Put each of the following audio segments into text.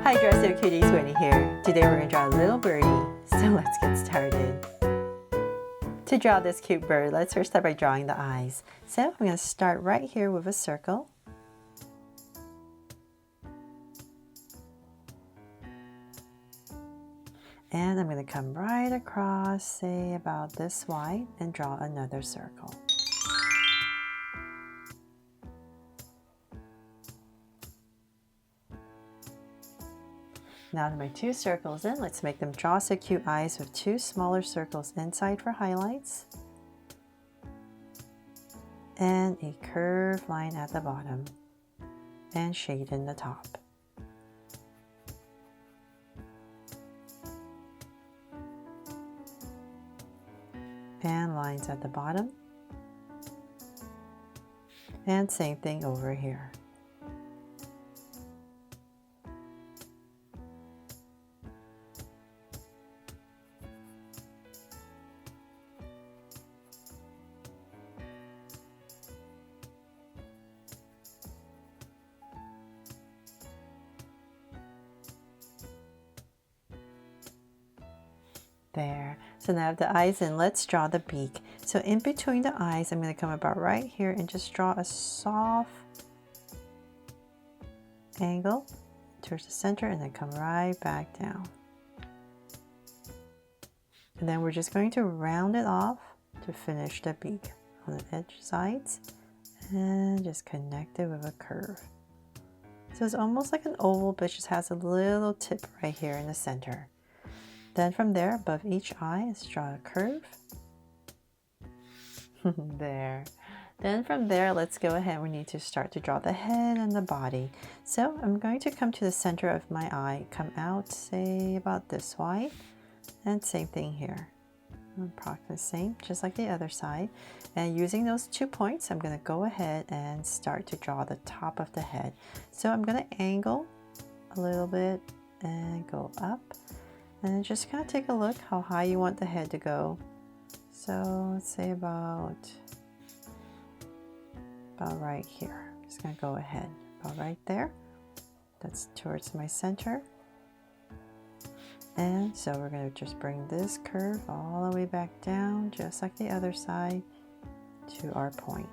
Hi Dress Up Cuties, Winnie here. Today we're going to draw a little birdie, so let's get started. To draw this cute bird, let's first start by drawing the eyes. So I'm going to start right here with a circle. And I'm going to come right across, say about this wide, and draw another circle. Now that my two circles in, let's make them draw so cute eyes with two smaller circles inside for highlights. And a curved line at the bottom. And shade in the top. And lines at the bottom. And same thing over here. There. So now I have the eyes in, let's draw the beak. So in between the eyes, I'm going to come about right here and just draw a soft angle towards the center and then come right back down. And then we're just going to round it off to finish the beak on the edge sides and just connect it with a curve. So it's almost like an oval, but just has a little tip right here in the center. Then from there, above each eye, let's draw a curve. There. Then from there, let's go ahead. We need to start to draw the head and the body. So I'm going to come to the center of my eye, come out, say about this wide, and same thing here. Approximately the same, just like the other side. And using those 2 points, I'm going to go ahead and start to draw the top of the head. So I'm going to angle a little bit and go up. And just kind of take a look how high you want the head to go. So let's say about right here. I'm just going to go ahead about right there. That's towards my center. And so we're going to just bring this curve all the way back down, just like the other side, to our point.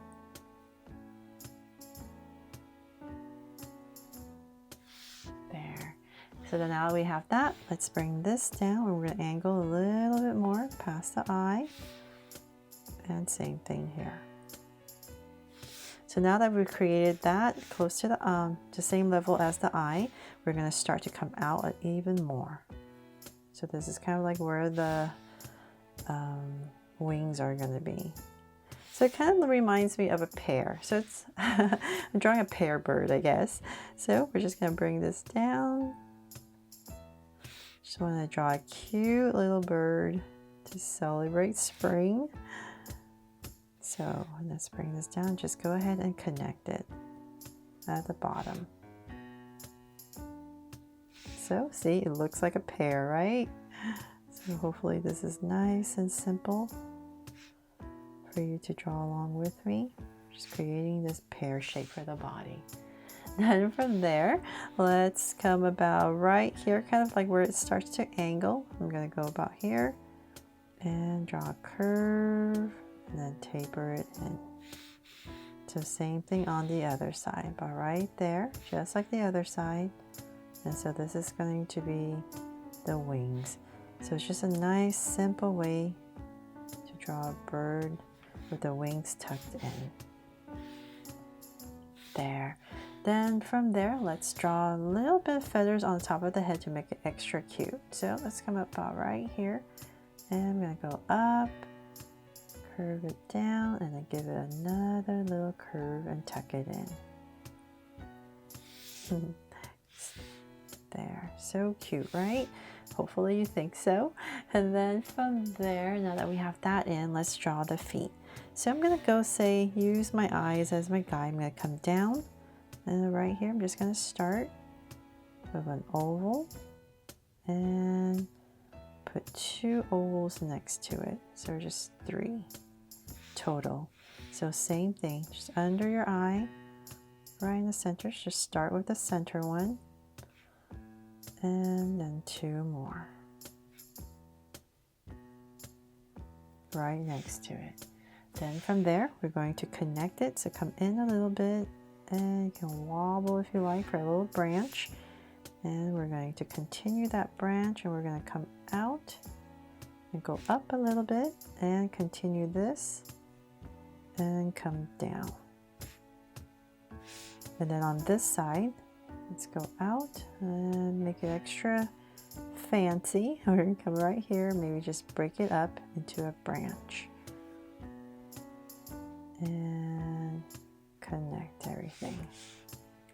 There. So then now we have that, let's bring this down. We're going to angle a little bit more past the eye. And same thing here. So now that we've created that close to the same level as the eye, we're going to start to come out even more. So this is kind of like where the wings are going to be. So it kind of reminds me of a pear. So it's I'm drawing a pear bird, I guess. So we're just going to bring this down. Just want to draw a cute little bird to celebrate spring. So let's bring this down. Just go ahead and connect it at the bottom. So see, it looks like a pear, right? So hopefully this is nice and simple for you to draw along with me. Just creating this pear shape for the body. Then from there, let's come about right here, kind of like where it starts to angle. I'm going to go about here and draw a curve and then taper it in. So same thing on the other side, about right there, just like the other side. And so this is going to be the wings. So it's just a nice, simple way to draw a bird with the wings tucked in. There. Then from there, let's draw a little bit of feathers on the top of the head to make it extra cute. So let's come up about right here. And I'm going to go up, curve it down, and then give it another little curve and tuck it in. There, so cute, right? Hopefully you think so. And then from there, now that we have that in, let's draw the feet. So I'm going to go say, use my eyes as my guide. I'm going to come down, and right here, I'm just going to start with an oval and put 2 ovals next to it. So just 3 total. So same thing, just under your eye, right in the center. Just start with the center one. and then 2 more right next to it. Then from there, we're going to connect it. So come in a little bit, and you can wobble if you like for a little branch. And we're going to continue that branch, and we're going to come out and go up a little bit and continue this and come down. And then on this side, let's go out and make it extra fancy. We're going to come right here, maybe just break it up into a branch and connect everything.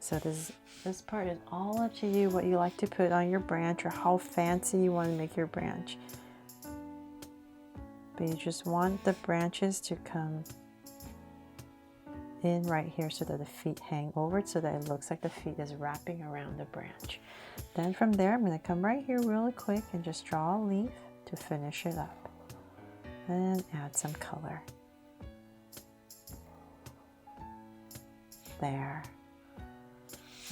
So this part is all up to you, what you like to put on your branch or how fancy you want to make your branch. But you just want the branches to come in right here so that the feet hang over it, so that it looks like the feet is wrapping around the branch. Then from there, I'm going to come right here really quick and just draw a leaf to finish it up and add some color. There.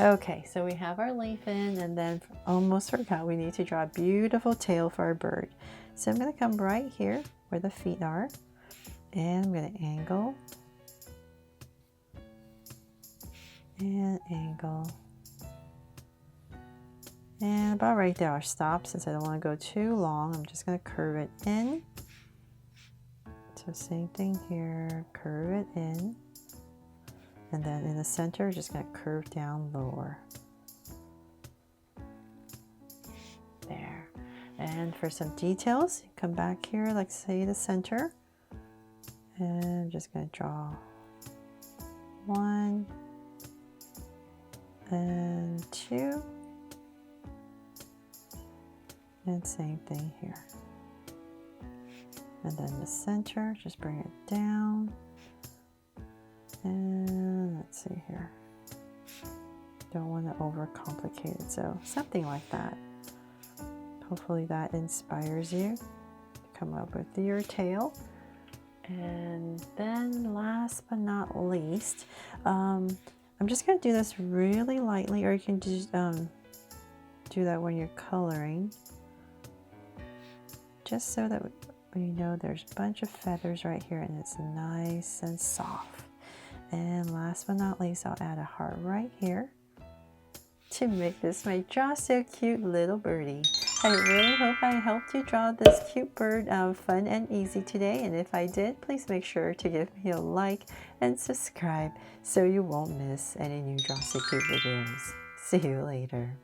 Okay, so we have our leaf in, and then almost forgot, we need to draw a beautiful tail for our bird. So I'm going to come right here where the feet are, and I'm going to angle and angle, and about right there I'll stop since I don't want to go too long. I'm just going to curve it in. So same thing here, curve it in. And then in the center, just going to curve down lower. There. And for some details, come back here, like say the center. And I'm just going to draw 1 and 2. And same thing here. And then the center, just bring it down. And let's see here. Don't want to overcomplicate it, so something like that. Hopefully that inspires you to come up with your tail. And then last but not least, I'm just going to do this really lightly, or you can just do that when you're coloring, just so that you know there's a bunch of feathers right here and it's nice and soft. And last but not least, I'll add a heart right here to make this my Draw So Cute little birdie. I really hope I helped you draw this cute bird fun and easy today. And if I did, please make sure to give me a like and subscribe so you won't miss any new Draw So Cute videos. See you later.